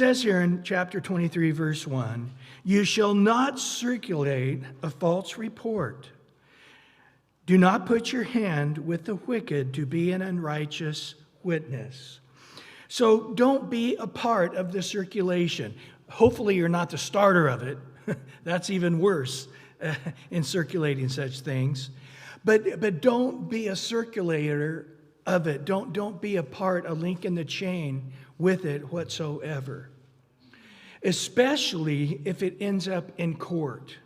says here in chapter 23, verse 1, "You shall not circulate a false report. Do not put your hand with the wicked to be an unrighteous witness." So don't be a part of the circulation. Hopefully you're not the starter of it. That's even worse in circulating such things. But don't be a circulator of it. Don't be a part, a link in the chain with it whatsoever. Especially if it ends up in court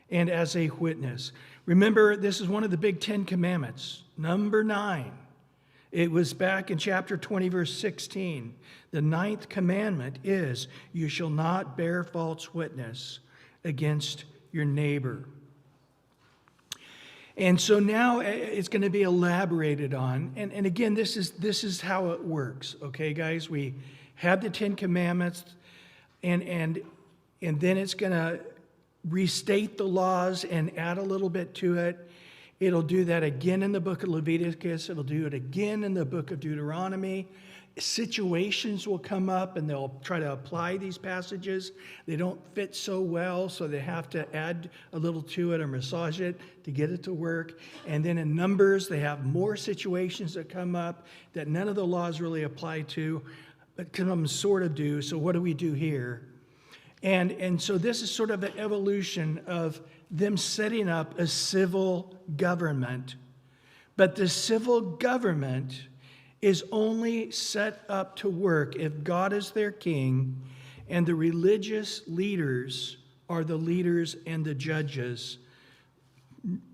and as a witness. Remember, this is one of the big 10 commandments, number 9. It was back in chapter 20, verse 16. The 9th commandment is, "You shall not bear false witness against your neighbor." And so now it's going to be elaborated on. And again, this is how it works. Okay, guys? We have the 10 commandments, and then it's going to restate the laws and add a little bit to it. It'll do that again in the book of Leviticus. It'll do it again in the book of Deuteronomy. Situations will come up and they'll try to apply these passages. They don't fit so well, so they have to add a little to it or massage it to get it to work. And then in Numbers, they have more situations that come up that none of the laws really apply to, but some sort of do. So what do we do here? And so this is sort of an evolution of them setting up a civil government. But the civil government is only set up to work if God is their king and the religious leaders are the leaders and the judges,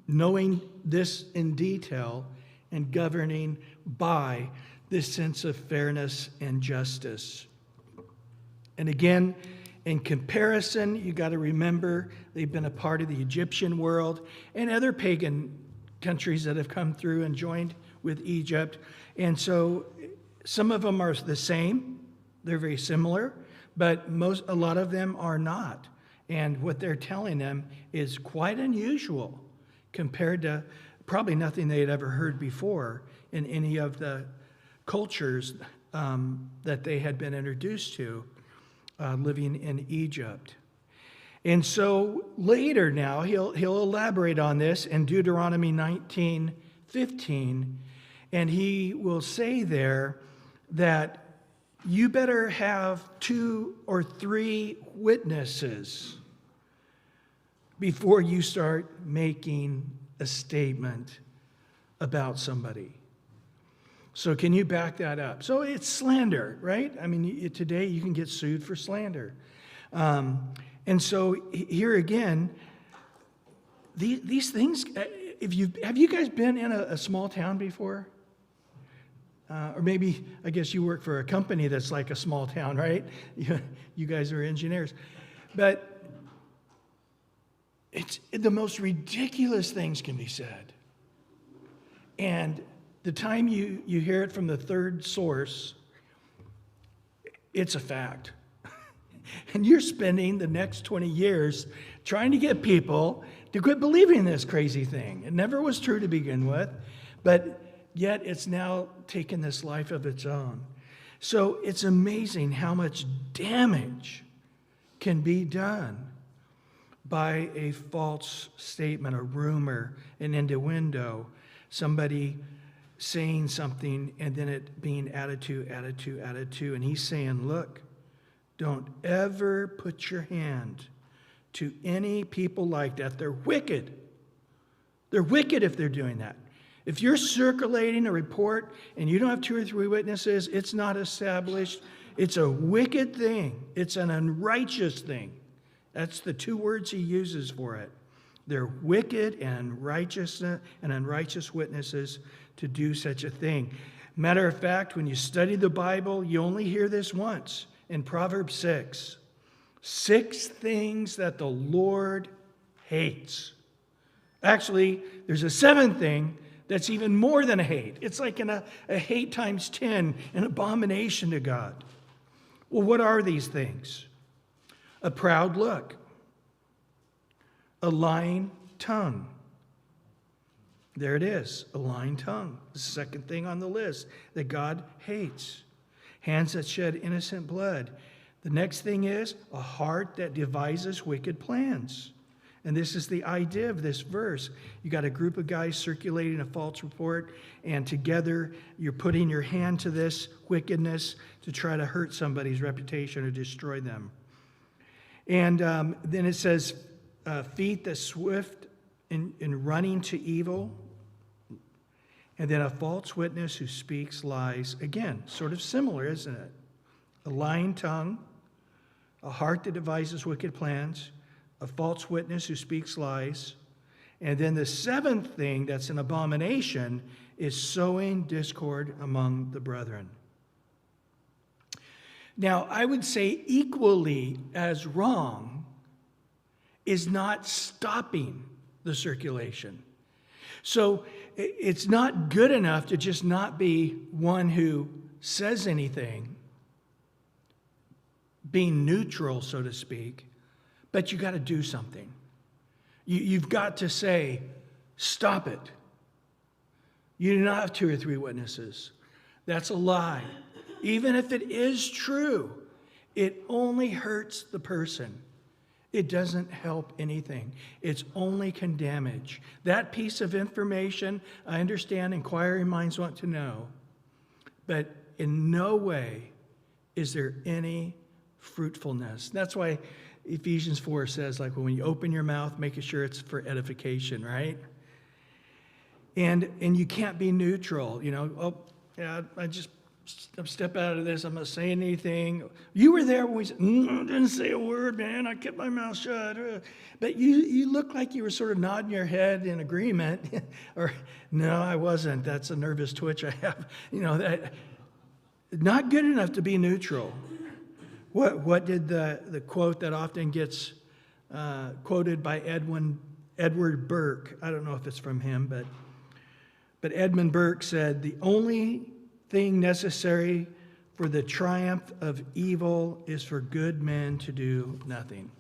knowing this in detail and governing by this sense of fairness and justice. And again, in comparison, you got to remember they've been a part of the Egyptian world and other pagan countries that have come through and joined with Egypt. And so some of them are the same. They're very similar, but a lot of them are not. And what they're telling them is quite unusual compared to probably nothing they had ever heard before in any of the cultures that they had been introduced to living in Egypt. And so later now, he'll elaborate on this in Deuteronomy 19:15, and he will say there that you better have 2 or 3 witnesses before you start making a statement about somebody. So can you back that up? So it's slander, right? I mean, today you can get sued for slander. And so here again, these things, have you guys been in a small town before? Or maybe, I guess you work for a company that's like a small town, right? You guys are engineers. But the most ridiculous things can be said. And the time you hear it from the third source, it's a fact. And you're spending the next 20 years trying to get people to quit believing this crazy thing. It never was true to begin with, but yet it's now taken this life of its own. So it's amazing how much damage can be done by a false statement, a rumor, an innuendo, somebody saying something and then it being added to. And he's saying, look, don't ever put your hand to any people like that. They're wicked. They're wicked if they're doing that. If you're circulating a report and you don't have 2 or 3 witnesses, it's not established. It's a wicked thing. It's an unrighteous thing. That's the 2 words he uses for it. They're wicked and unrighteous witnesses to do such a thing. Matter of fact, when you study the Bible, you only hear this once in Proverbs 6. 6 things that the Lord hates. Actually, there's a 7th thing that's even more than a hate. It's like a hate times 10, an abomination to God. Well, what are these things? A proud look, a lying tongue. There it is, a lying tongue. The second thing on the list that God hates. Hands that shed innocent blood. The next thing is a heart that devises wicked plans. And this is the idea of this verse. You got a group of guys circulating a false report, and together you're putting your hand to this wickedness to try to hurt somebody's reputation or destroy them. And then it says, feet that swift in running to evil. And then a false witness who speaks lies. Again, sort of similar, isn't it? A lying tongue, a heart that devises wicked plans, a false witness who speaks lies. And then the seventh thing that's an abomination is sowing discord among the brethren. Now, I would say equally as wrong is not stopping the circulation. So it's not good enough to just not be one who says anything, being neutral, so to speak, but you got to do something. You've got to say, stop it. You do not have 2 or 3 witnesses. That's a lie. Even if it is true, it only hurts the person. It doesn't help anything. It's only can damage. That piece of information, I understand inquiring minds want to know, but in no way is there any fruitfulness. That's why Ephesians 4 says, like, when you open your mouth, make sure it's for edification, right? And you can't be neutral. Oh, yeah, I'm step out of this. I'm not saying anything. You were there when we said, I didn't say a word, man. I kept my mouth shut. But you look like you were sort of nodding your head in agreement. Or, no, I wasn't. That's a nervous twitch I have. That not good enough to be neutral. What did the quote that often gets quoted by Edward Burke? I don't know if it's from him, but Edmund Burke said, the only thing necessary for the triumph of evil is for good men to do nothing.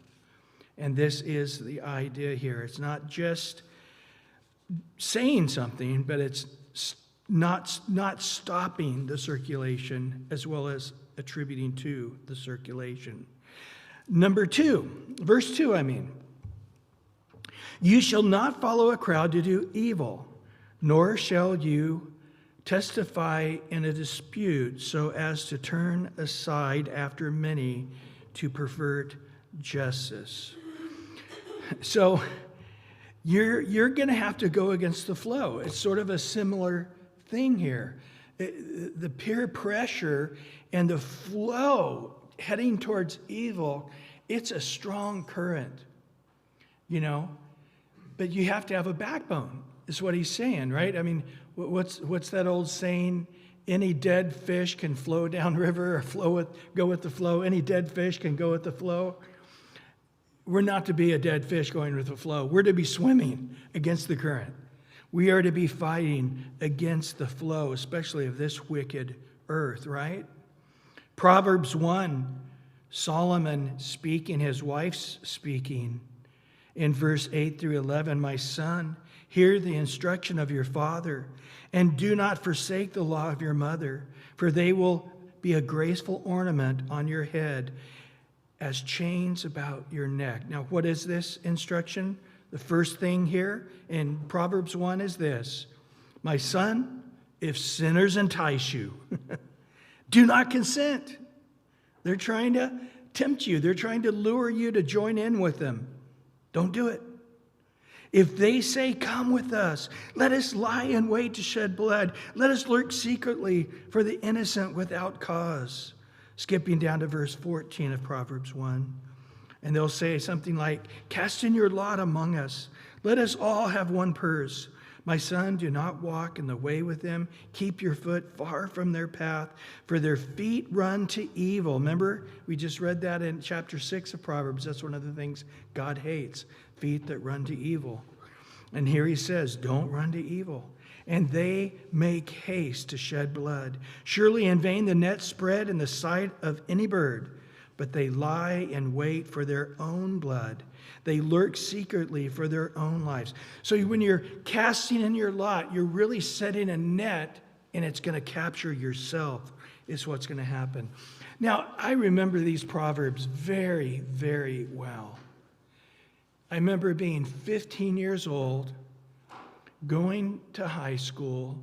And this is the idea here. It's not just saying something, but it's not stopping the circulation as well as attributing to the circulation. Number 2, verse 2, You shall not follow a crowd to do evil, nor shall you testify in a dispute so as to turn aside after many to pervert justice. So you're going to have to go against the flow. It's sort of a similar thing here. The peer pressure and the flow heading towards evil, it's a strong current, But you have to have a backbone, is what he's saying, right? What's that old saying? Any dead fish can flow downriver or go with the flow. Any dead fish can go with the flow. We're not to be a dead fish going with the flow. We're to be swimming against the current. We are to be fighting against the flow, especially of this wicked earth, right? Proverbs 1, Solomon speaking, his wife's speaking. In verse 8 through 11, my son, hear the instruction of your father, and do not forsake the law of your mother, for they will be a graceful ornament on your head as chains about your neck. Now, what is this instruction? The first thing here in Proverbs 1 is this. My son, if sinners entice you, do not consent. They're trying to tempt you. They're trying to lure you to join in with them. Don't do it. If they say, come with us, let us lie in wait to shed blood. Let us lurk secretly for the innocent without cause. Skipping down to verse 14 of Proverbs 1. And they'll say something like, cast in your lot among us. Let us all have one purse. My son, do not walk in the way with them. Keep your foot far from their path, for their feet run to evil. Remember, we just read that in chapter 6 of Proverbs. That's one of the things God hates, feet that run to evil. And here he says, don't run to evil. And they make haste to shed blood. Surely in vain the net spread in the sight of any bird, but they lie in wait for their own blood. They lurk secretly for their own lives. So when you're casting in your lot, you're really setting a net, and it's going to capture yourself. is what's going to happen. Now, I remember these Proverbs very, very well. I remember being 15 years old, going to high school,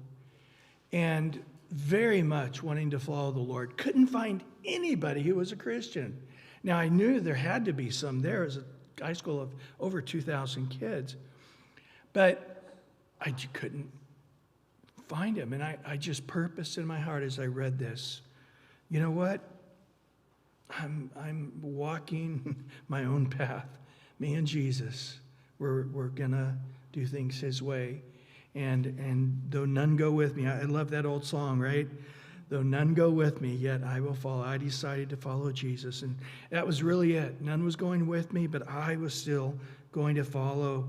and very much wanting to follow the Lord. Couldn't find anybody who was a Christian. Now, I knew there had to be some there. It was a high school of over 2,000 kids. But I couldn't find him. And I just purposed in my heart as I read this, you know what? I'm walking my own path. Me and Jesus, we're going to do things his way. And though none go with me, I love that old song, right? Though none go with me, yet I will follow. I decided to follow Jesus. And that was really it. None was going with me, but I was still going to follow.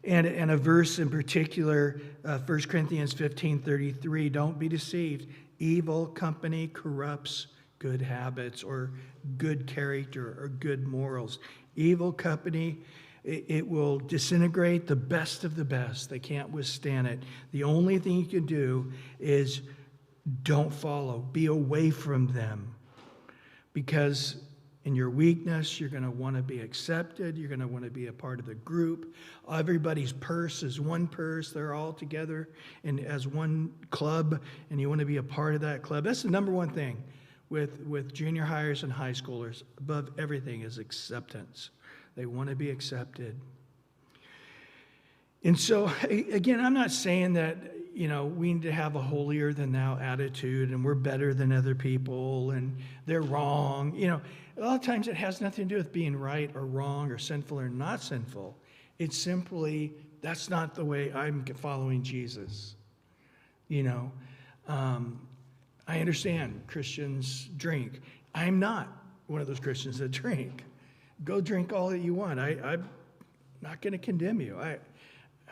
And a verse in particular, 1 Corinthians 15:33, don't be deceived. Evil company corrupts good habits or good character or good morals. Evil company, it will disintegrate the best of the best. They can't withstand it. The only thing you can do is don't follow. Be away from them. Because in your weakness, you're going to want to be accepted. You're going to want to be a part of the group. Everybody's purse is one purse. They're all together and as one club, and you want to be a part of that club. That's the number one thing with junior hires and high schoolers. Above everything is acceptance. They want to be accepted. And so, again, I'm not saying that, we need to have a holier than thou attitude and we're better than other people and they're wrong. A lot of times it has nothing to do with being right or wrong or sinful or not sinful. It's simply, that's not the way I'm following Jesus. I understand Christians drink. I'm not one of those Christians that drink. Go drink all that you want. I'm not going to condemn you.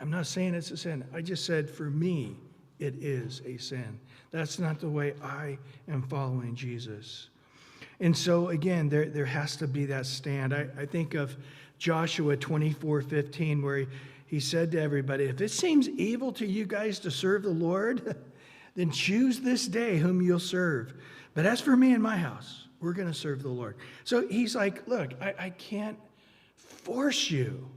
I'm not saying it's a sin. I just said for me, it is a sin. That's not the way I am following Jesus. And so again, there has to be that stand. I think of Joshua 24:15, where he said to everybody, if it seems evil to you guys to serve the Lord, then choose this day whom you'll serve. But as for me and my house, we're going to serve the Lord. So he's like, look, I can't force you.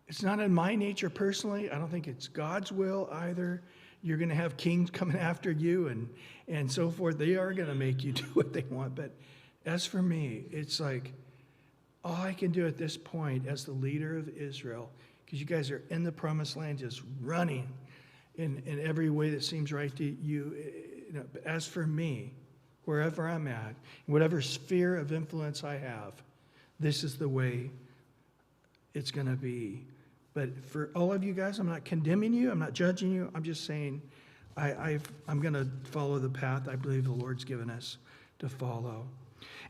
It's not in my nature personally. I don't think it's God's will either. You're going to have kings coming after you and so forth. They are going to make you do what they want. But as for me, it's like all I can do at this point as the leader of Israel, because you guys are in the promised land just running in every way that seems right to you. As for me, wherever I'm at, whatever sphere of influence I have, this is the way it's going to be. But for all of you guys, I'm not condemning you. I'm not judging you. I'm just saying I'm going to follow the path I believe the Lord's given us to follow.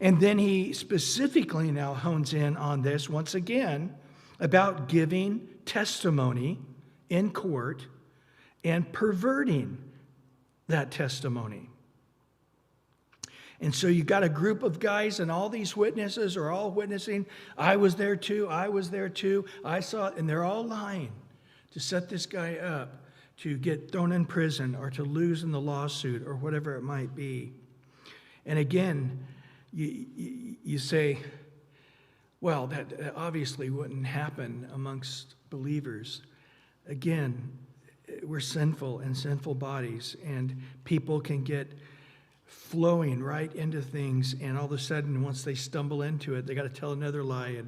And then he specifically now hones in on this once again about giving testimony in court and perverting that testimony. And so you got a group of guys and all these witnesses are all witnessing. I was there too. I saw it. And they're all lying to set this guy up to get thrown in prison or to lose in the lawsuit or whatever it might be. And again, you say, well, that obviously wouldn't happen amongst believers. Again, we're sinful and sinful bodies, and people can get flowing right into things, and all of a sudden, once they stumble into it, they got to tell another lie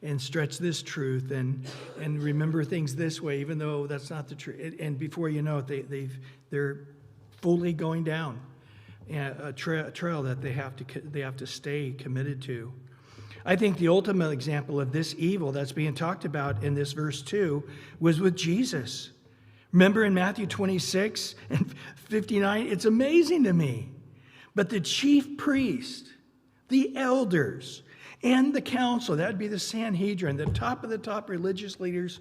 and stretch this truth and remember things this way, even though that's not the truth. And before you know it, they're fully going down a trail that they have to stay committed to. I think the ultimate example of this evil that's being talked about in this verse 2 was with Jesus. Remember in Matthew 26 and 59, it's amazing to me. But the chief priest, the elders, and the council, that would be the Sanhedrin, the top of the top religious leaders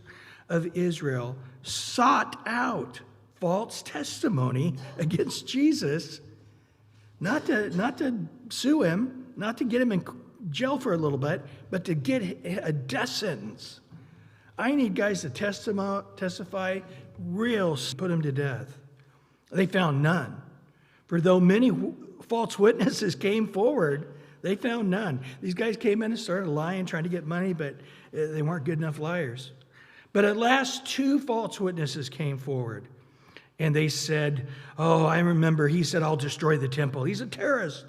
of Israel, sought out false testimony against Jesus, not to sue him, not to get him in jail for a little bit, but to get a death sentence. I need guys to testify, put him to death. They found none. For though many false witnesses came forward, they found none. These guys came in and started lying, trying to get money, but they weren't good enough liars. But at last 2 false witnesses came forward. And they said, oh, I remember he said, I'll destroy the temple. He's a terrorist.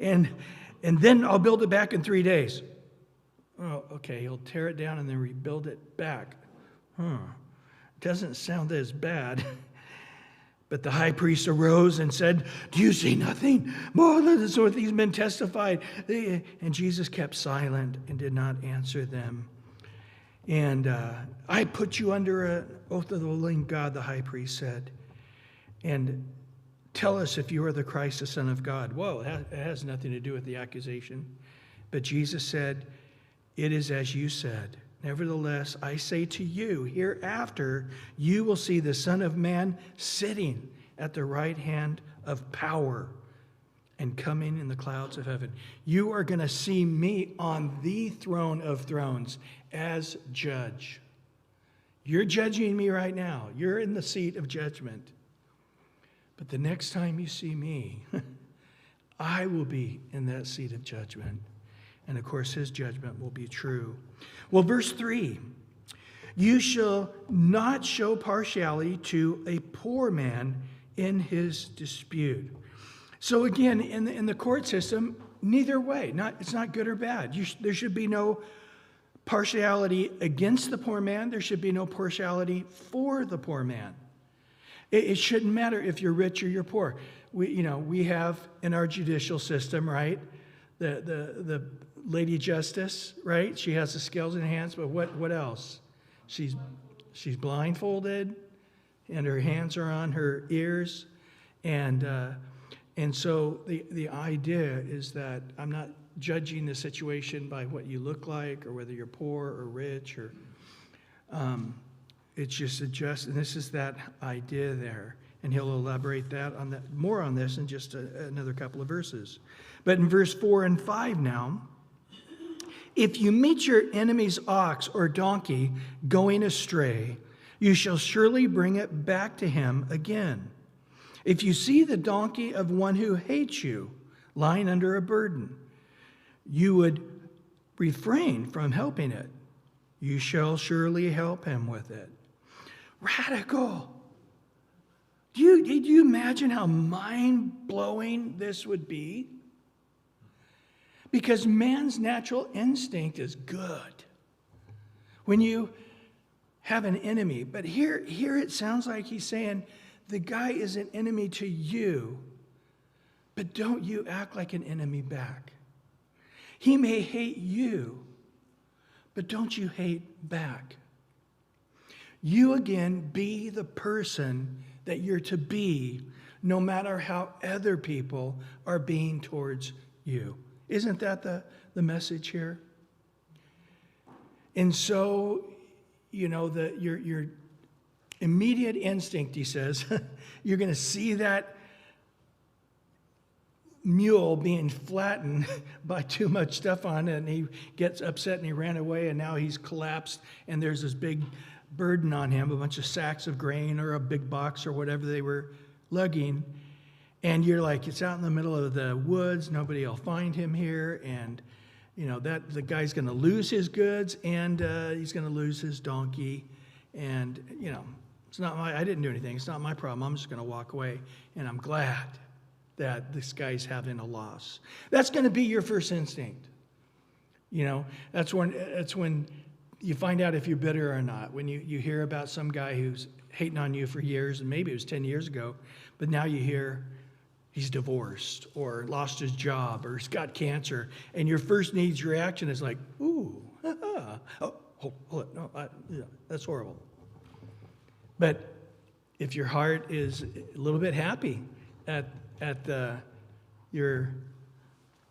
and then I'll build it back in 3 days. Oh, okay, he'll tear it down and then rebuild it back. Doesn't sound as bad. But the high priest arose and said, do you see nothing? More than what these men testified. And Jesus kept silent and did not answer them. And I put you under an oath of the living God, the high priest said. And tell us if you are the Christ, the Son of God. Whoa, it has nothing to do with the accusation. But Jesus said, it is as you said. Nevertheless, I say to you, hereafter you will see the Son of Man sitting at the right hand of power and coming in the clouds of heaven. You are going to see me on the throne of thrones as judge. You're judging me right now. You're in the seat of judgment. But the next time you see me, I will be in that seat of judgment. And of course, his judgment will be true. Well, verse 3, you shall not show partiality to a poor man in his dispute. So again, in the court system, neither way. It's not good or bad. There should be no partiality against the poor man. There should be no partiality for the poor man. It shouldn't matter if you're rich or you're poor. We have in our judicial system, right, the Lady Justice, right? She has the scales in her hands, but what else? She's blindfolded, and her hands are on her ears, and so the idea is that I'm not judging the situation by what you look like or whether you're poor or rich or it's just and this is that idea there, and he'll elaborate more on this in just another couple of verses. But in verse 4 and 5 now, if you meet your enemy's ox or donkey going astray, you shall surely bring it back to him again. If you see the donkey of one who hates you lying under a burden, you would refrain from helping it. You shall surely help him with it. Radical. Do you imagine how mind-blowing this would be? Because man's natural instinct is good. When you have an enemy, but here it sounds like he's saying, the guy is an enemy to you, but don't you act like an enemy back. He may hate you, but don't you hate back. You again be the person that you're to be, no matter how other people are being towards you. Isn't that the message here? And so, your immediate instinct, he says, you're going to see that mule being flattened by too much stuff on it, and he gets upset and he ran away, and now he's collapsed, and there's this big burden on him, a bunch of sacks of grain or a big box or whatever they were lugging. And you're like, it's out in the middle of the woods, nobody will find him here, and that the guy's going to lose his goods, and he's going to lose his donkey, and it's not I didn't do anything. It's not my problem. I'm just going to walk away, and I'm glad that this guy's having a loss. That's going to be your first instinct. That's when you find out if you're bitter or not. When you hear about some guy who's hating on you for years, and maybe it was 10 years ago, but now you hear he's divorced or lost his job or he's got cancer, and your first knee reaction is like, ooh, oh, hold it, no, that's horrible. But if your heart is a little bit happy at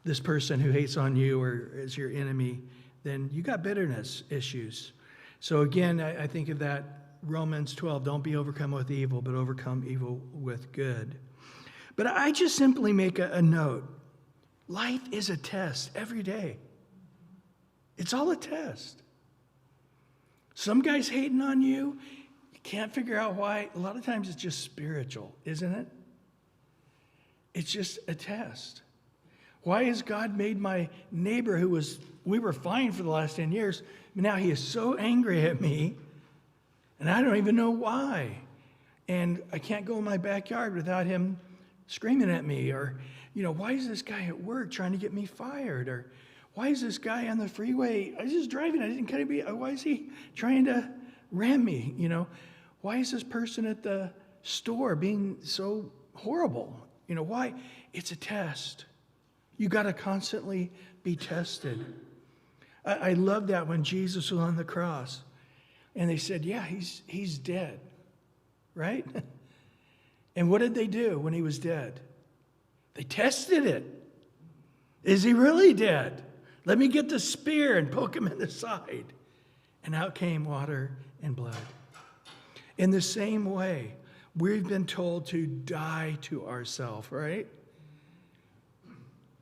this person who hates on you or is your enemy, then you got bitterness issues. So again, I think of that Romans 12, don't be overcome with evil, but overcome evil with good. But I just simply make a note. Life is a test every day. It's all a test. Some guy's hating on you. You can't figure out why. A lot of times it's just spiritual, isn't it? It's just a test. Why has God made my neighbor we were fine for the last 10 years, but now he is so angry at me, and I don't even know why. And I can't go in my backyard without him screaming at me. Or, why is this guy at work trying to get me fired? Or why is this guy on the freeway? I was just driving. I didn't cut him. Why is he trying to ram me? Why is this person at the store being so horrible? Why? It's a test. You got to constantly be tested. I love that when Jesus was on the cross and they said, yeah, he's dead, right? And what did they do when he was dead? They tested it. Is he really dead? Let me get the spear and poke him in the side. And out came water and blood. In the same way, we've been told to die to ourselves, right?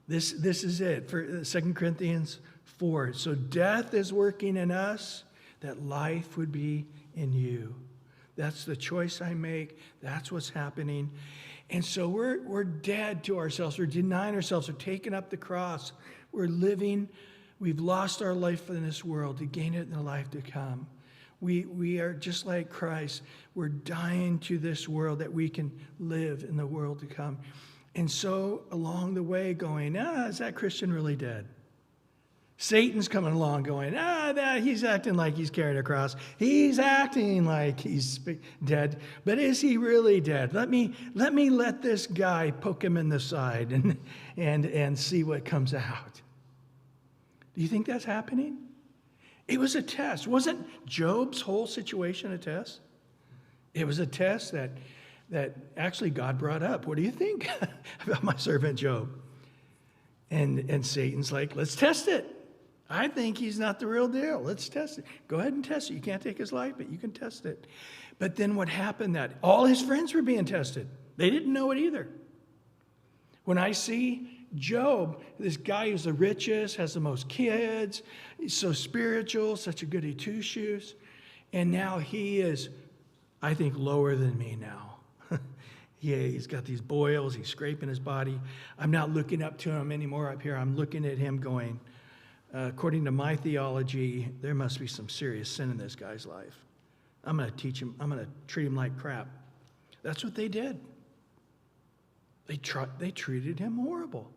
This is it for 2 Corinthians 4. So death is working in us that life would be in you. That's the choice I make. That's what's happening. And so we're dead to ourselves. We're denying ourselves. We're taking up the cross. We're living. We've lost our life in this world to gain it in the life to come. We are just like Christ. We're dying to this world that we can live in the world to come. And so along the way going, is that Christian really dead? Satan's coming along going, he's acting like he's carrying a cross. He's acting like he's dead. But is he really dead? Let me let this guy poke him in the side and see what comes out. Do you think that's happening? It was a test. Wasn't Job's whole situation a test? It was a test that actually God brought up. What do you think about my servant Job? And Satan's like, let's test it. I think he's not the real deal. Let's test it. Go ahead and test it. You can't take his life, but you can test it. But then what happened? That all his friends were being tested. They didn't know it either. When I see Job, this guy who's the richest, has the most kids, he's so spiritual, such a goody two-shoes, and now he is, I think, lower than me now. He's got these boils, he's scraping his body. I'm not looking up to him anymore up here. I'm looking at him going, according to my theology, there must be some serious sin in this guy's life. I'm going to teach him, I'm going to treat him like crap. That's what they did. They treated him horrible.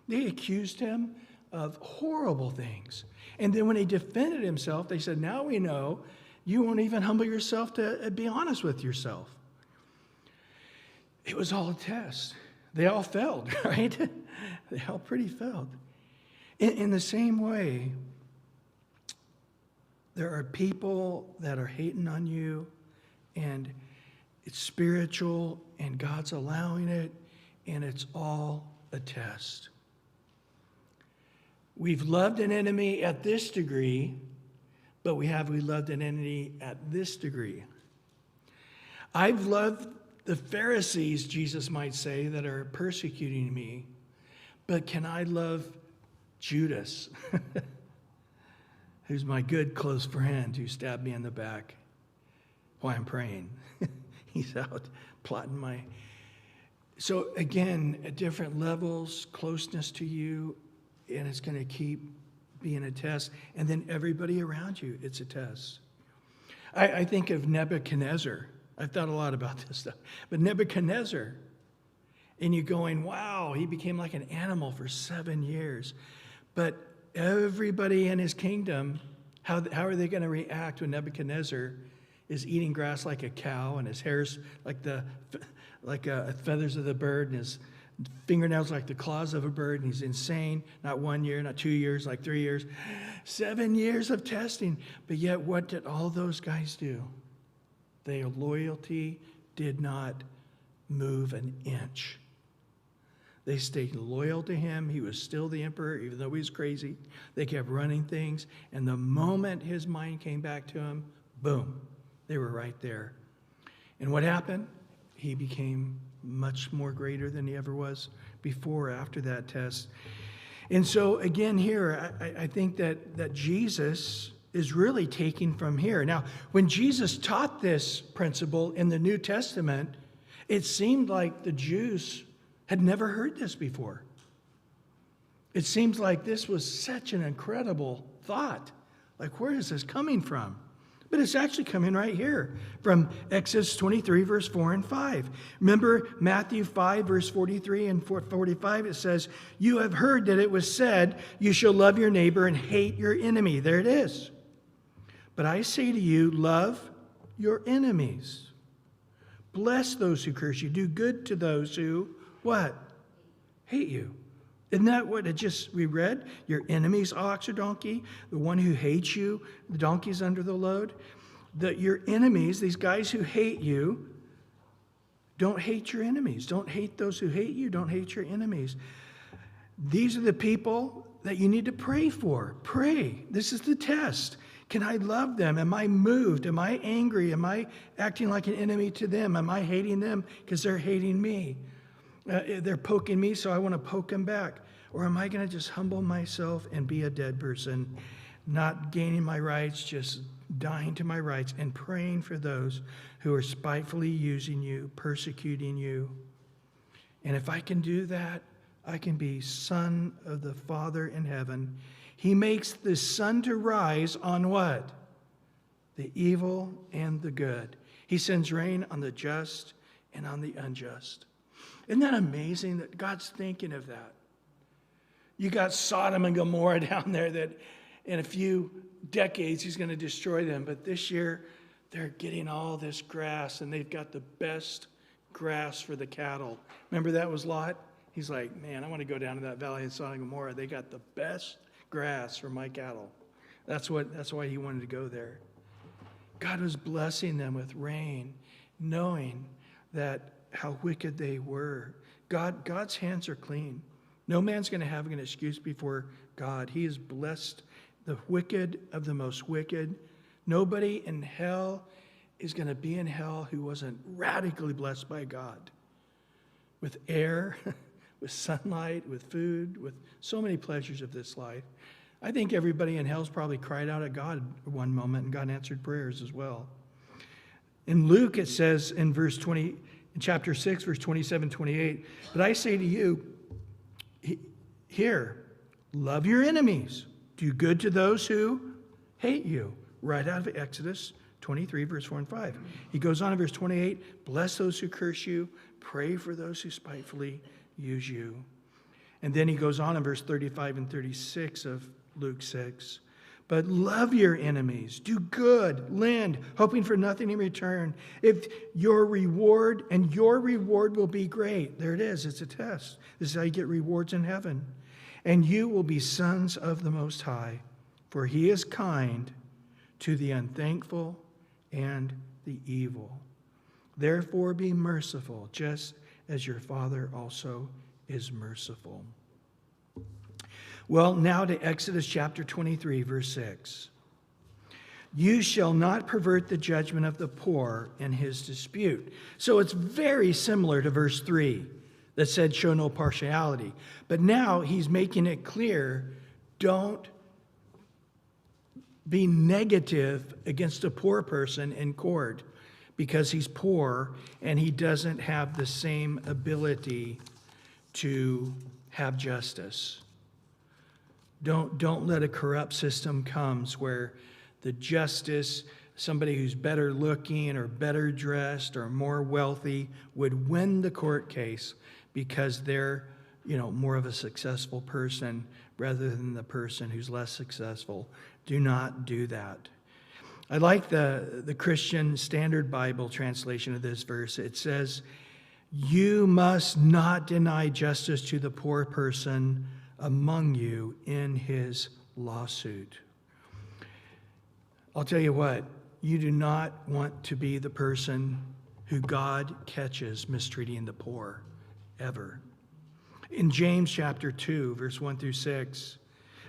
They accused him of horrible things. And then when he defended himself, they said, now we know you won't even humble yourself to be honest with yourself. It was all a test. They all failed, right? They all pretty failed. In the same way, there are people that are hating on you, and it's spiritual, and God's allowing it, and it's all a test. We've loved an enemy at this degree, but we loved an enemy at this degree. I've loved the Pharisees, Jesus might say, that are persecuting me, but can I love Judas, who's my good close friend who stabbed me in the back while I'm praying? He's out plotting my... So again, at different levels, closeness to you, and it's going to keep being a test. And then everybody around you, it's a test. I think of Nebuchadnezzar. I've thought a lot about this stuff. But Nebuchadnezzar, and you're going, wow, he became like an animal for 7 years. But everybody in his kingdom, how are they going to react when Nebuchadnezzar is eating grass like a cow, and his hair's like feathers of the bird, and his fingernails like the claws of a bird, and he's insane. Not 1 year, not 2 years, like 3 years. 7 years of testing. But yet, what did all those guys do? Their loyalty did not move an inch. They stayed loyal to him. He was still the emperor, even though he was crazy. They kept running things. And the moment his mind came back to him, boom, they were right there. And what happened? He became much more greater than he ever was before or after that test. And so again here, I think that Jesus is really taking from here. Now, when Jesus taught this principle in the New Testament, it seemed like the Jews had never heard this before. It seems like this was such an incredible thought. Like, where is this coming from? But it's actually coming right here from Exodus 23, verse 4 and 5. Remember Matthew 5, verse 43 and 45, it says, you have heard that it was said, you shall love your neighbor and hate your enemy. There it is. But I say to you, love your enemies. Bless those who curse you. Do good to those who, what? Hate you. Isn't that what we read? Your enemy's ox or donkey, the one who hates you, the donkey's under the load. Your enemies, these guys who hate you, don't hate your enemies. Don't hate those who hate you. Don't hate your enemies. These are the people that you need to pray for. Pray. This is the test. Can I love them? Am I moved? Am I angry? Am I acting like an enemy to them? Am I hating them because they're hating me? They're poking me, so I want to poke them back. Or am I going to just humble myself and be a dead person, not gaining my rights, just dying to my rights and praying for those who are spitefully using you, persecuting you? And if I can do that, I can be son of the Father in heaven. He makes the sun to rise on what? The evil and the good. He sends rain on the just and on the unjust. Isn't that amazing that God's thinking of that? You got Sodom and Gomorrah down there that in a few decades he's going to destroy them. But this year they're getting all this grass and they've got the best grass for the cattle. Remember that was Lot? He's like, man, I want to go down to that valley in Sodom and Gomorrah. They got the best grass for my cattle. That's why he wanted to go there. God was blessing them with rain, knowing that how wicked they were. God's hands are clean. No man's going to have an excuse before God. He has blessed the wicked of the most wicked. Nobody in hell is going to be in hell who wasn't radically blessed by God. With air, with sunlight, with food, with so many pleasures of this life. I think everybody in hell's probably cried out at God at one moment, and God answered prayers as well. In Luke, it says in chapter 6, verse 27, 28, but I say to you, here, love your enemies. Do good to those who hate you. Right out of Exodus 23, verse 4 and 5. He goes on in verse 28, bless those who curse you. Pray for those who spitefully use you. And then he goes on in verse 35 and 36 of Luke 6. But love your enemies, do good, lend, hoping for nothing in return. If your reward will be great. There it is, it's a test. This is how you get rewards in heaven. And you will be sons of the Most High, for he is kind to the unthankful and the evil. Therefore be merciful, just as your Father also is merciful. Well, now to Exodus chapter 23, verse 6. You shall not pervert the judgment of the poor in his dispute. So it's very similar to verse 3 that said, show no partiality. But now he's making it clear, don't be negative against a poor person in court because he's poor and he doesn't have the same ability to have justice. Don't let a corrupt system come where the justice, somebody who's better looking or better dressed or more wealthy would win the court case because they're, more of a successful person rather than the person who's less successful. Do not do that. I like the Christian Standard Bible translation of this verse. It says, you must not deny justice to the poor person among you in his lawsuit. I'll tell you what, you do not want to be the person who God catches mistreating the poor, ever. In James chapter 2, verse 1 through 6,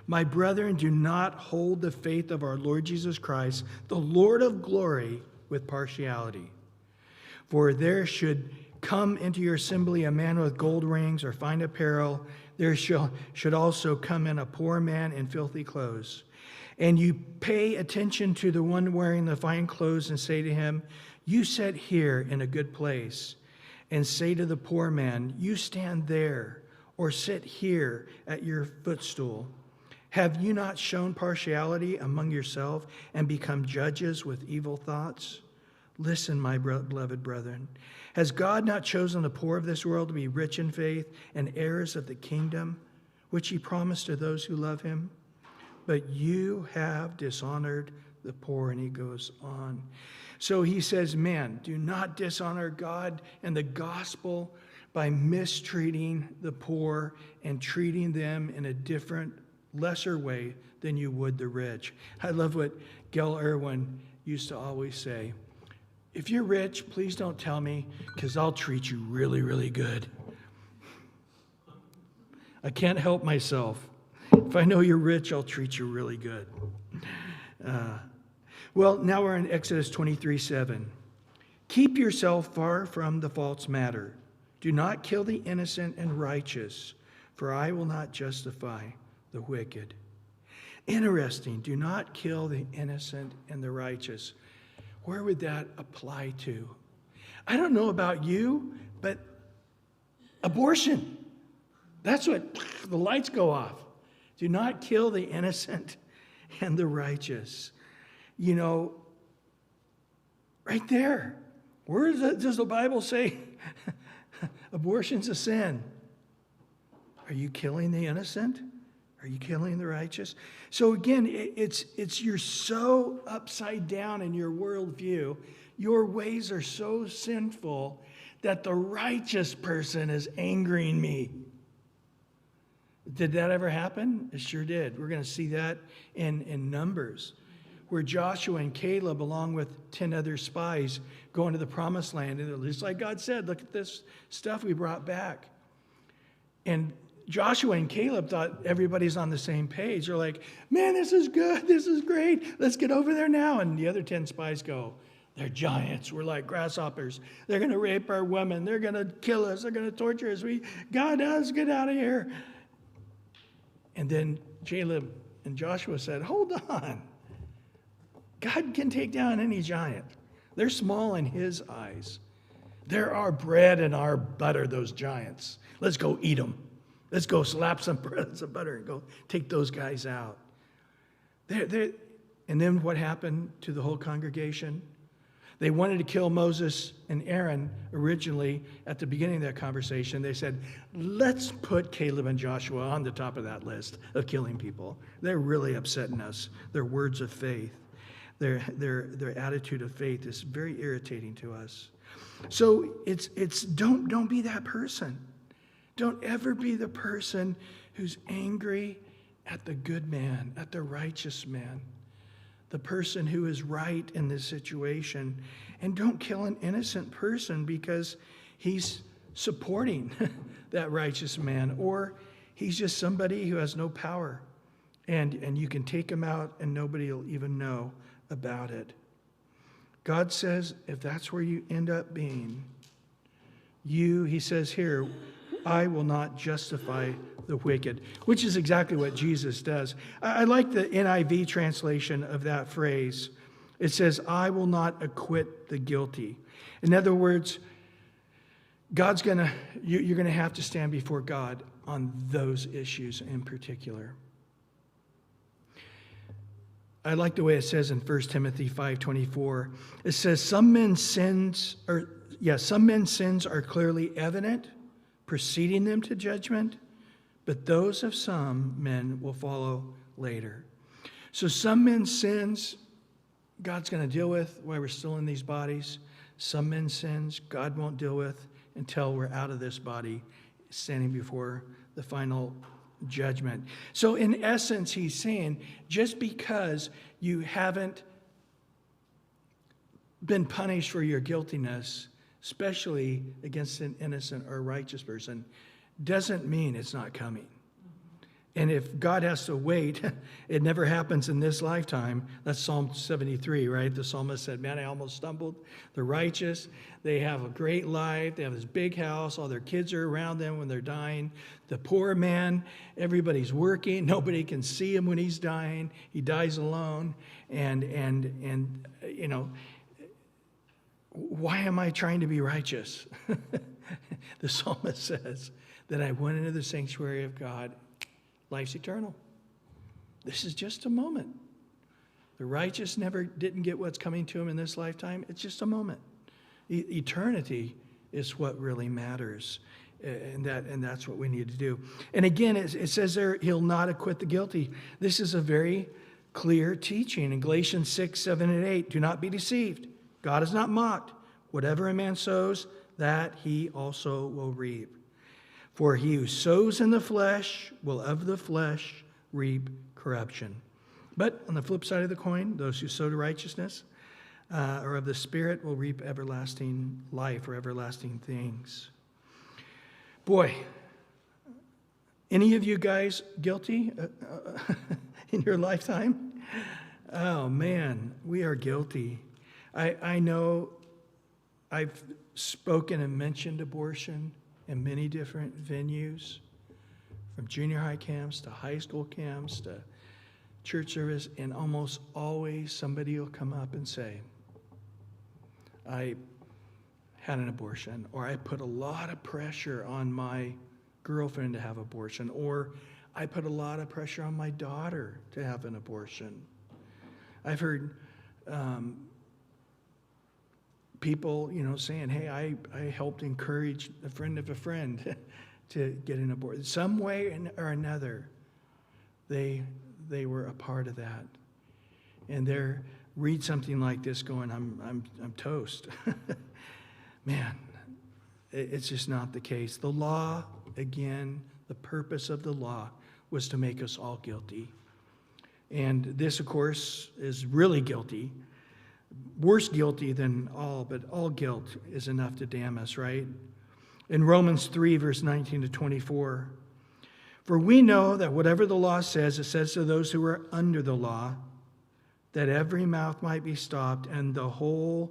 my brethren, do not hold the faith of our Lord Jesus Christ, the Lord of glory, with partiality. For there should come into your assembly a man with gold rings or fine apparel. There should also come in a poor man in filthy clothes. And you pay attention to the one wearing the fine clothes and say to him, you sit here in a good place. and say to the poor man, you stand there, or sit here at your footstool. Have you not shown partiality among yourself and become judges with evil thoughts? Listen, my beloved brethren. Has God not chosen the poor of this world to be rich in faith and heirs of the kingdom, which he promised to those who love him? But you have dishonored the poor. And he goes on. So he says, men, do not dishonor God and the gospel by mistreating the poor and treating them in a different, lesser way than you would the rich. I love what Gail Irwin used to always say. If you're rich, please don't tell me, because I'll treat you really, really good. I can't help myself. If I know you're rich, I'll treat you really good. Well, now we're in Exodus 23:7. Keep yourself far from the false matter. Do not kill the innocent and righteous, for I will not justify the wicked. Interesting. Do not kill the innocent and the righteous. Where would that apply to? I don't know about you, but abortion. That's what the lights go off. Do not kill the innocent and the righteous. You know, right there. Where does the Bible say abortion's a sin? Are you killing the innocent? Are you killing the righteous? So again, it's you're so upside down in your worldview. Your ways are so sinful that the righteous person is angering me. Did that ever happen? It sure did. We're going to see that in Numbers, where Joshua and Caleb, along with 10 other spies, go into the promised land. And it's like God said, look at this stuff we brought back. And Joshua and Caleb thought everybody's on the same page. They're like, man, this is good. This is great. Let's get over there now. And the other 10 spies go, they're giants. We're like grasshoppers. They're going to rape our women. They're going to kill us. They're going to torture us. God, let's get out of here. And then Caleb and Joshua said, hold on. God can take down any giant. They're small in his eyes. They're our bread and our butter, those giants. Let's go eat them. Let's go slap some bread and some butter and go take those guys out. And then what happened to the whole congregation? They wanted to kill Moses and Aaron originally at the beginning of that conversation. They said, let's put Caleb and Joshua on the top of that list of killing people. They're really upsetting us. Their words of faith, their attitude of faith is very irritating to us. So it's don't be that person. Don't ever be the person who's angry at the good man, at the righteous man, the person who is right in this situation. And don't kill an innocent person because he's supporting that righteous man, or he's just somebody who has no power. And you can take him out and nobody will even know about it. God says if that's where you end up being, he says here, I will not justify the wicked, which is exactly what Jesus does. I like the NIV translation of that phrase. It says, I will not acquit the guilty. In other words, you're going to have to stand before God on those issues in particular. I like the way it says in 1 Timothy 5:24. It says, some men's sins are clearly evident, preceding them to judgment, but those of some men will follow later. So some men's sins, God's going to deal with while we're still in these bodies. Some men's sins, God won't deal with until we're out of this body, standing before the final judgment. So in essence, he's saying, just because you haven't been punished for your guiltiness, especially against an innocent or righteous person, doesn't mean it's not coming. And if God has to wait, it never happens in this lifetime. That's Psalm 73, right? The psalmist said, man, I almost stumbled. The righteous, they have a great life. They have this big house. All their kids are around them when they're dying. The poor man, everybody's working. Nobody can see him when he's dying. He dies alone. And you know, why am I trying to be righteous? The psalmist says that I went into the sanctuary of God. Life's eternal. This is just a moment. The righteous never didn't get what's coming to him in this lifetime. It's just a moment. Eternity is what really matters. And that's what we need to do. And again, it says there, he'll not acquit the guilty. This is a very clear teaching. In Galatians 6, 7, and 8, do not be deceived. God is not mocked. Whatever a man sows, that he also will reap. For he who sows in the flesh will of the flesh reap corruption. But on the flip side of the coin, those who sow to righteousness or of the Spirit will reap everlasting life or everlasting things. Boy, any of you guys guilty in your lifetime? Oh man, we are guilty. I know I've spoken and mentioned abortion in many different venues, from junior high camps to high school camps to church service, and almost always somebody will come up and say, I had an abortion, or I put a lot of pressure on my girlfriend to have abortion, or I put a lot of pressure on my daughter to have an abortion. I've heard people, saying, hey, I helped encourage a friend of a friend to get an abortion. Some way or another, they were a part of that. And they're read something like this going, I'm toast. Man, it's just not the case. The law, again, the purpose of the law was to make us all guilty. And this, of course, is really guilty. Worse guilty than all, but all guilt is enough to damn us, right? In Romans 3, verse 19 to 24, for we know that whatever the law says, it says to those who are under the law, that every mouth might be stopped, and all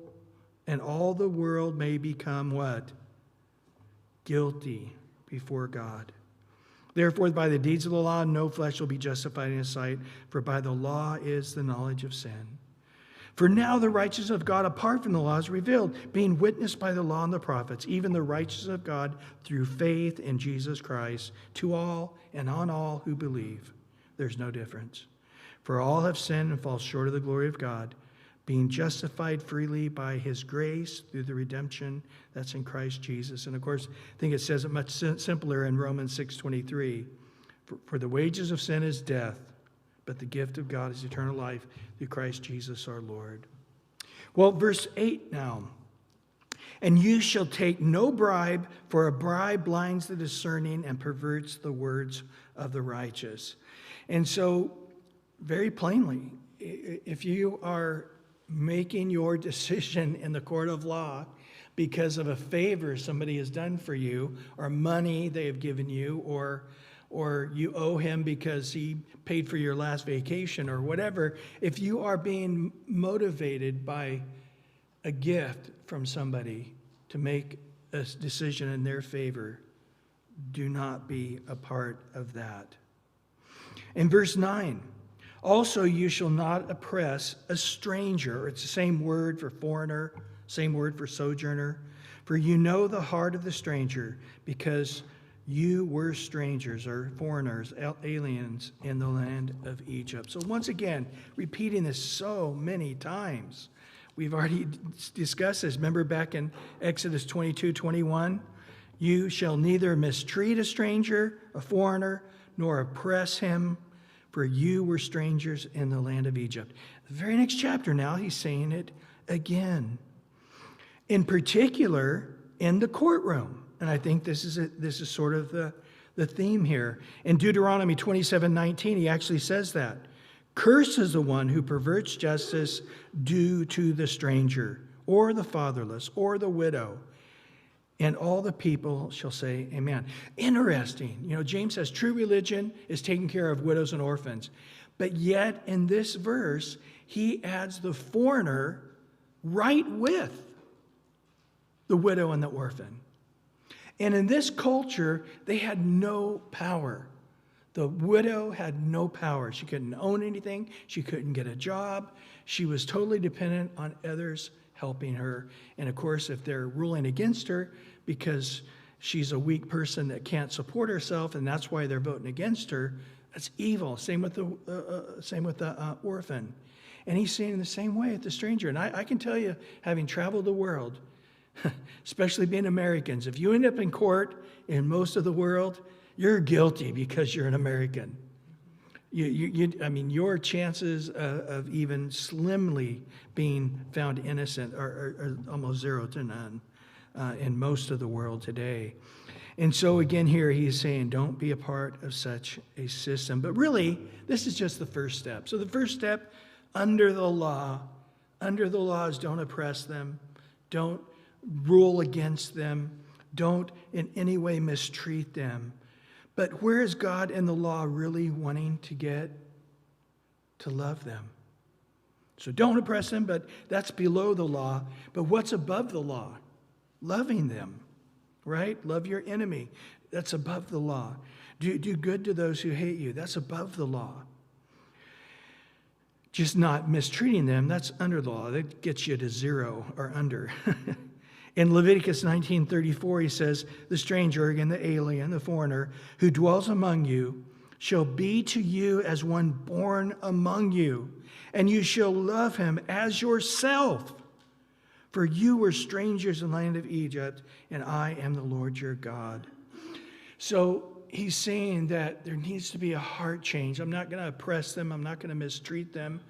the world may become what? Guilty before God. Therefore, by the deeds of the law, no flesh will be justified in his sight, for by the law is the knowledge of sin. For now the righteousness of God apart from the law is revealed, being witnessed by the law and the prophets, even the righteousness of God through faith in Jesus Christ, to all and on all who believe. There's no difference. For all have sinned and fall short of the glory of God, being justified freely by his grace through the redemption that's in Christ Jesus. And of course, I think it says it much simpler in Romans 6:23. For the wages of sin is death, but the gift of God is eternal life through Christ Jesus our Lord. Well, verse 8 now. And you shall take no bribe, for a bribe blinds the discerning and perverts the words of the righteous. And so, very plainly, if you are making your decision in the court of law because of a favor somebody has done for you, or money they have given you, or you owe him because he paid for your last vacation or whatever, if you are being motivated by a gift from somebody to make a decision in their favor, do not be a part of that. In verse 9, also you shall not oppress a stranger. It's the same word for foreigner, same word for sojourner. For you know the heart of the stranger, because you were strangers or foreigners, aliens in the land of Egypt. So once again, repeating this so many times. We've already discussed this. Remember back in Exodus 22:21, you shall neither mistreat a stranger, a foreigner, nor oppress him, for you were strangers in the land of Egypt. The very next chapter now, he's saying it again. In particular, in the courtroom. And I think this is sort of the theme here. In Deuteronomy 27:19, he actually says that. Cursed is the one who perverts justice due to the stranger, or the fatherless, or the widow. And all the people shall say, amen. Interesting. James says true religion is taking care of widows and orphans. But yet, in this verse, he adds the foreigner right with the widow and the orphan. And in this culture, they had no power. The widow had no power. She couldn't own anything. She couldn't get a job. She was totally dependent on others helping her. And of course, if they're ruling against her because she's a weak person that can't support herself, and that's why they're voting against her. That's evil. Same with the orphan. And he's saying the same way at the stranger. And I can tell you, having traveled the world, especially being Americans, if you end up in court in most of the world, you're guilty because you're an American. Your chances of even slimly being found innocent are almost 0 to none in most of the world today. And so again here he's saying, don't be a part of such a system. But really, this is just the first step. So the first step under the law is don't oppress them, don't rule against them, don't in any way mistreat them. But where is God in the law really wanting to get? To love them. So don't oppress them, but that's below the law. But what's above the law? Loving them, right? Love your enemy. That's above the law. Do good to those who hate you. That's above the law. Just not mistreating them, that's under the law. That gets you to 0 or under. In Leviticus 19:34, he says, the stranger, again the alien, the foreigner, who dwells among you, shall be to you as one born among you, and you shall love him as yourself. For you were strangers in the land of Egypt, and I am the Lord your God. So he's saying that there needs to be a heart change. I'm not going to oppress them. I'm not going to mistreat them.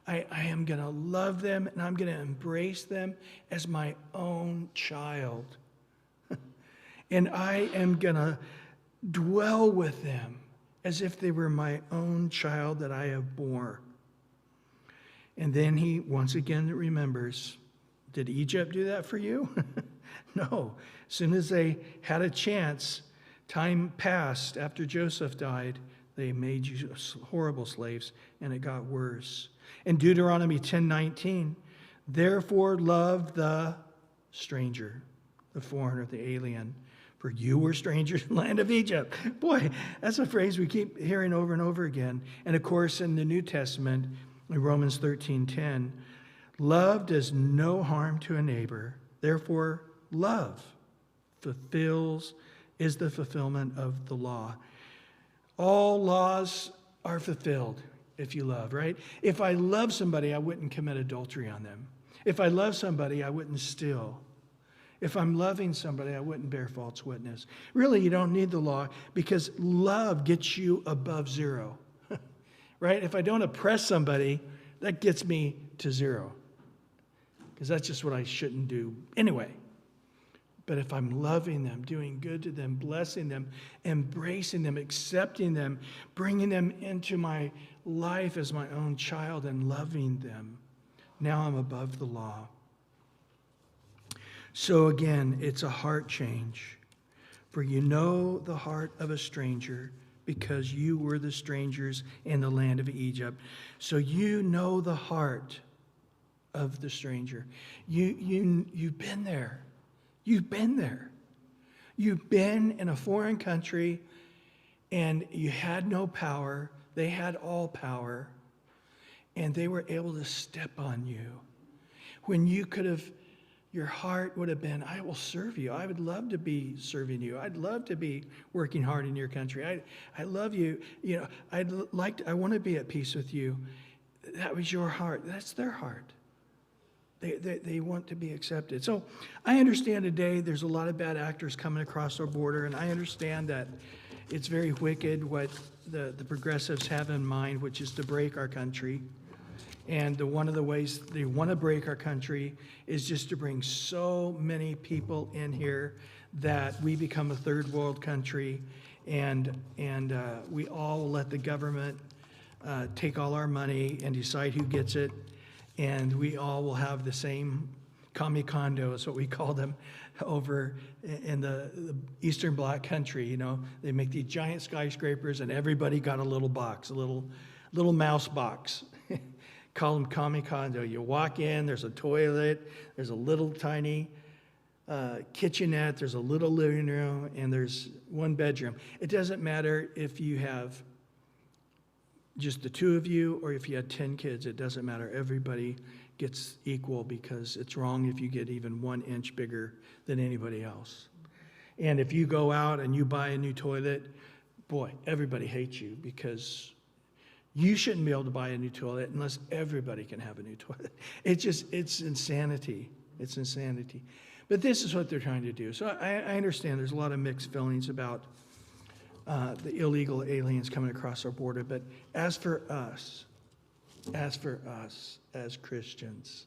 I am going to love them, and I'm going to embrace them as my own child. And I am going to dwell with them as if they were my own child that I have borne. And then he once again remembers, did Egypt do that for you? No. As soon as they had a chance, time passed after Joseph died, they made you horrible slaves, and it got worse. In Deuteronomy 10:19, therefore love the stranger, the foreigner, the alien, for you were strangers in the land of Egypt. Boy, that's a phrase we keep hearing over and over again. And of course, in the New Testament, in Romans 13:10, love does no harm to a neighbor. Therefore, love is the fulfillment of the law. All laws are fulfilled if you love, right? If I love somebody, I wouldn't commit adultery on them. If I love somebody, I wouldn't steal. If I'm loving somebody, I wouldn't bear false witness. Really, you don't need the law because love gets you above 0, right? If I don't oppress somebody, that gets me to 0 because that's just what I shouldn't do anyway. But if I'm loving them, doing good to them, blessing them, embracing them, accepting them, bringing them into my life as my own child and loving them, now I'm above the law. So again, it's a heart change. For you know the heart of a stranger because you were the strangers in the land of Egypt. So you know the heart of the stranger. You've been there. You've been there. You've been in a foreign country and you had no power. They had all power. And they were able to step on you. When you could have, your heart would have been, I will serve you. I would love to be serving you. I'd love to be working hard in your country. I love you. You know, I want to be at peace with you. That was your heart. That's their heart. They want to be accepted. So I understand today there's a lot of bad actors coming across our border, and I understand that it's very wicked what the progressives have in mind, which is to break our country. And one of the ways they want to break our country is just to bring so many people in here that we become a third world country, and we all let the government take all our money and decide who gets it. And we all will have the same commie condo, is what we call them, over in the Eastern Black country. You know, they make these giant skyscrapers, and everybody got a little box, a little mouse box. Call them commie condo. You walk in, there's a toilet, there's a little tiny kitchenette, there's a little living room, and there's one bedroom. It doesn't matter if you have just the 2 of you, or if you had 10 kids, it doesn't matter. Everybody gets equal because it's wrong if you get even 1 inch bigger than anybody else. And if you go out and you buy a new toilet, boy, everybody hates you because you shouldn't be able to buy a new toilet unless everybody can have a new toilet. It's insanity. It's insanity. But this is what they're trying to do. So I understand there's a lot of mixed feelings about the illegal aliens coming across our border. But as for us as Christians,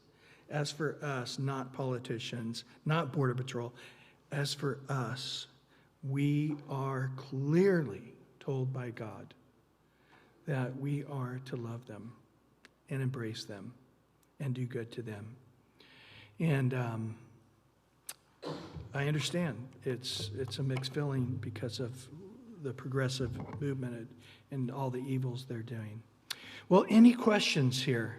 as for us, not politicians, not Border Patrol, as for us, we are clearly told by God that we are to love them and embrace them and do good to them. And I understand it's a mixed feeling because of the progressive movement and all the evils they're doing. Well, any questions here